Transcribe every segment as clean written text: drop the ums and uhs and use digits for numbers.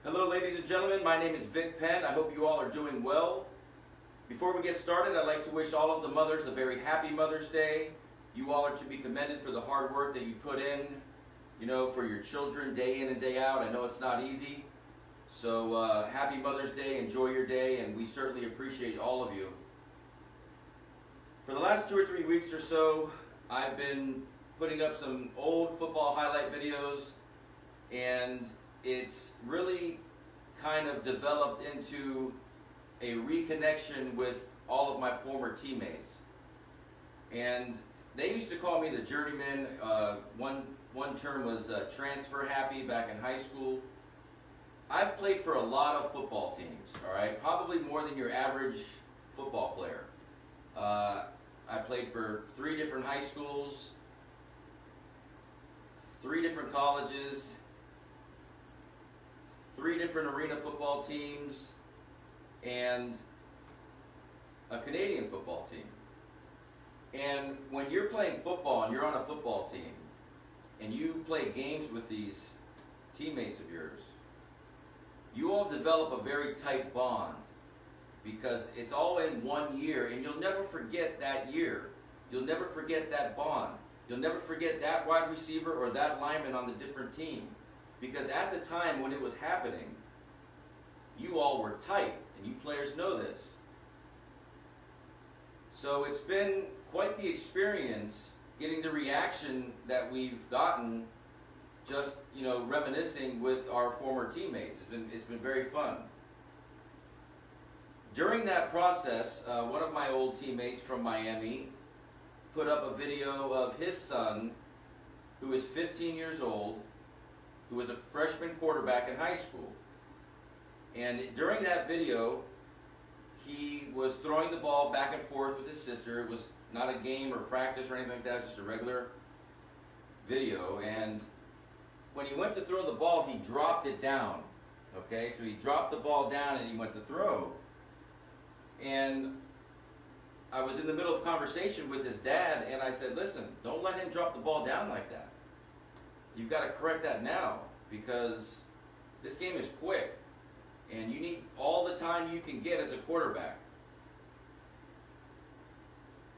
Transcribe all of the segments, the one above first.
Hello ladies and gentlemen, my name is Vic Penn. I hope you all are doing well. Before we get started, I'd like to wish all of the mothers a very happy Mother's Day. You all are to be commended for the hard work that you put in, for your children day in and day out. I know it's not easy. So happy Mother's Day, enjoy your day, and we certainly appreciate all of you. For the last 2 or 3 weeks or so, I've been putting up some old football highlight videos, and it's really kind of developed into a reconnection with all of my former teammates. And they used to call me the journeyman. One term was transfer happy back in high school. I've played for a lot of football teams, all right? Probably more than your average football player. I played for 3 different high schools, 3 different colleges, 3 different arena football teams, and a Canadian football team. And when you're playing football and you're on a football team and you play games with these teammates of yours, you all develop a very tight bond because it's all in 1 year, and you'll never forget that year. You'll never forget that bond. You'll never forget that wide receiver or that lineman on the different team. Because at the time when it was happening, you all were tight, and you players know this. So it's been quite the experience getting the reaction that we've gotten just, reminiscing with our former teammates. It's been very fun. During that process, one of my old teammates from Miami put up a video of his son, who is 15 years old, who was a freshman quarterback in high school. And during that video, he was throwing the ball back and forth with his sister. It was not a game or practice or anything like that, just a regular video. And when he went to throw the ball, he dropped it down. Okay, so he dropped the ball down and he went to throw. And I was in the middle of conversation with his dad, and I said, listen, don't let him drop the ball down like that. You've got to correct that now, because this game is quick, and you need all the time you can get as a quarterback.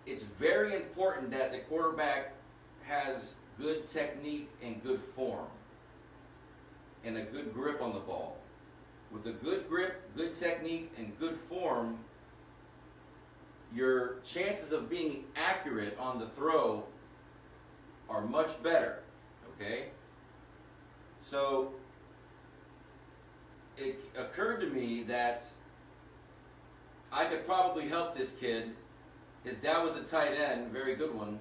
It's very important that the quarterback has good technique and good form, and a good grip on the ball. With a good grip, good technique, and good form, your chances of being accurate on the throw are much better. Okay? So it occurred to me that I could probably help this kid. His dad was a tight end, very good one.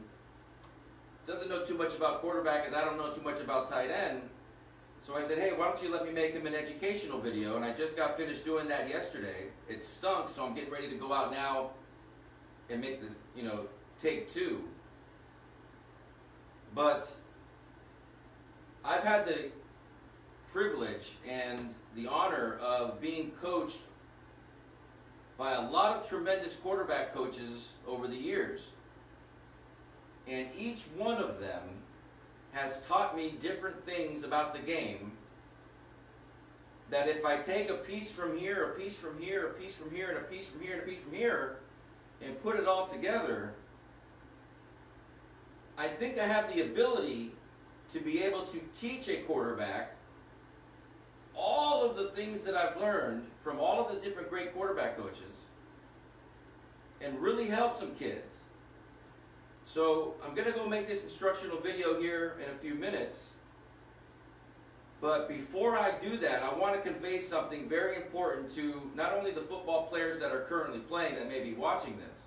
Doesn't know too much about quarterback, as I don't know too much about tight end. So I said, hey, why don't you let me make him an educational video? And I just got finished doing that yesterday. It stunk, so I'm getting ready to go out now and make the, take 2. But I've had the privilege and the honor of being coached by a lot of tremendous quarterback coaches over the years. And each one of them has taught me different things about the game that if I take a piece from here, a piece from here, a piece from here, and a piece from here, and a piece from here, and put it all together, I think I have the ability to be able to teach a quarterback all of the things that I've learned from all of the different great quarterback coaches and really help some kids. So I'm going to go make this instructional video here in a few minutes. But before I do that, I want to convey something very important to not only the football players that are currently playing that may be watching this,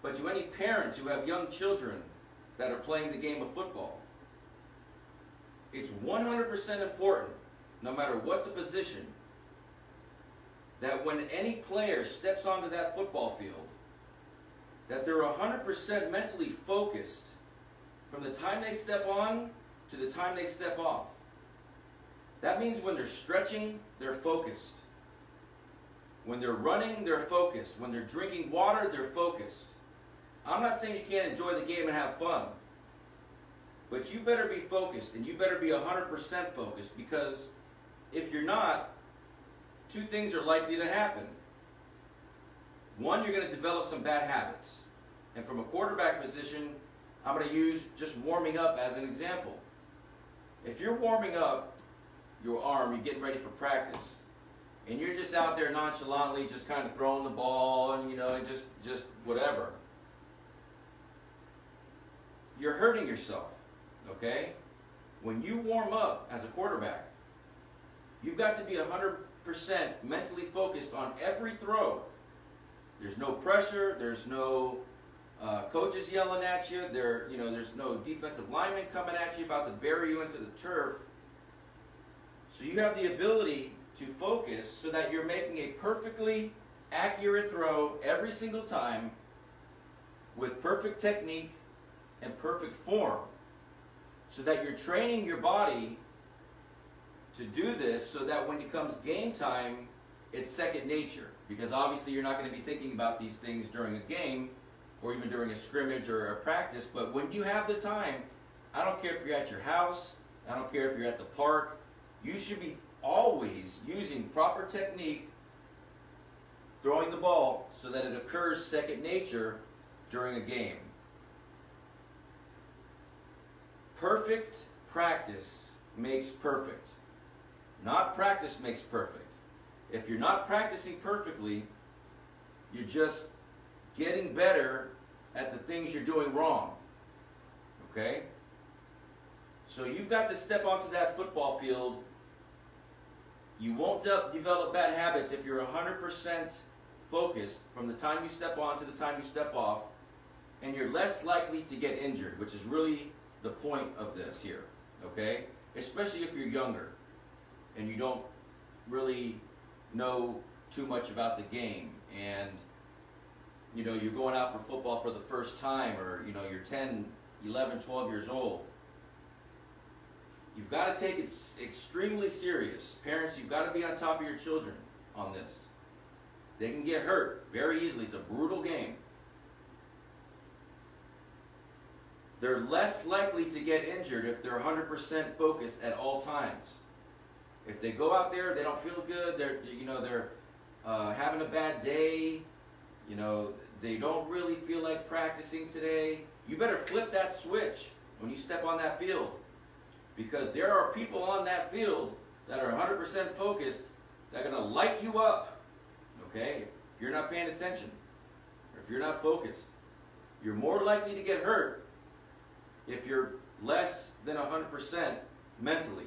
but to any parents who have young children that are playing the game of football. It's 100% important, no matter what the position, that when any player steps onto that football field, that they're 100% mentally focused from the time they step on to the time they step off. That means when they're stretching, they're focused. When they're running, they're focused. When they're drinking water, they're focused. I'm not saying you can't enjoy the game and have fun, but you better be focused, and you better be 100% focused, because if you're not, two things are likely to happen. One, you're going to develop some bad habits. And from a quarterback position, I'm going to use just warming up as an example. If you're warming up your arm, you're getting ready for practice, and you're just out there nonchalantly just kind of throwing the ball and, and just whatever, you're hurting yourself, okay? When you warm up as a quarterback, you've got to be 100% mentally focused on every throw. There's no pressure, there's no coaches yelling at you, there's no defensive lineman coming at you about to bury you into the turf. So you have the ability to focus so that you're making a perfectly accurate throw every single time with perfect technique and perfect form, so that you're training your body to do this so that when it comes game time, it's second nature. Because obviously you're not going to be thinking about these things during a game or even during a scrimmage or a practice, but when you have the time, I don't care if you're at your house, I don't care if you're at the park, you should be always using proper technique throwing the ball so that it occurs second nature during a game. Perfect practice makes perfect. Not practice makes perfect. If you're not practicing perfectly, you're just getting better at the things you're doing wrong. Okay? So you've got to step onto that football field. You won't develop bad habits if you're 100% focused from the time you step on to the time you step off, and you're less likely to get injured, which is really the point of this here. Okay? Especially if you're younger and you don't really know too much about the game, and you're going out for football for the first time, or you're 10, 11, 12 years old. You've got to take it extremely serious. Parents, you've got to be on top of your children on this. They can get hurt very easily. It's a brutal game. They're less likely to get injured if they're 100% focused at all times. If they go out there, they don't feel good, they're having a bad day, they don't really feel like practicing today, you better flip that switch when you step on that field. Because there are people on that field that are 100% focused that are going to light you up, okay? If you're not paying attention, or if you're not focused, you're more likely to get hurt if you're less than 100% mentally,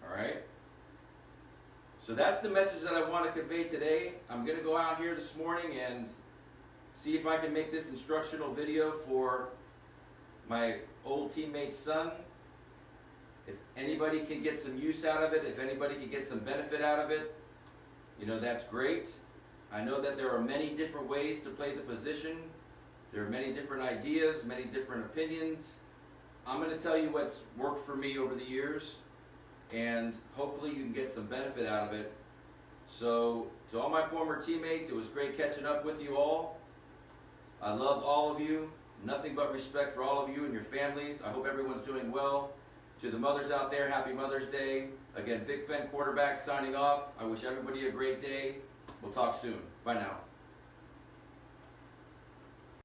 all right? So that's the message that I want to convey today. I'm going to go out here this morning and see if I can make this instructional video for my old teammate's son. If anybody can get some use out of it, if anybody can get some benefit out of it, that's great. I know that there are many different ways to play the position. There are many different ideas, many different opinions. I'm going to tell you what's worked for me over the years, and hopefully you can get some benefit out of it. So, to all my former teammates, it was great catching up with you all. I love all of you. Nothing but respect for all of you and your families. I hope everyone's doing well. To the mothers out there, happy Mother's Day. Again, Vic Penn, quarterback, signing off. I wish everybody a great day. We'll talk soon. Bye now.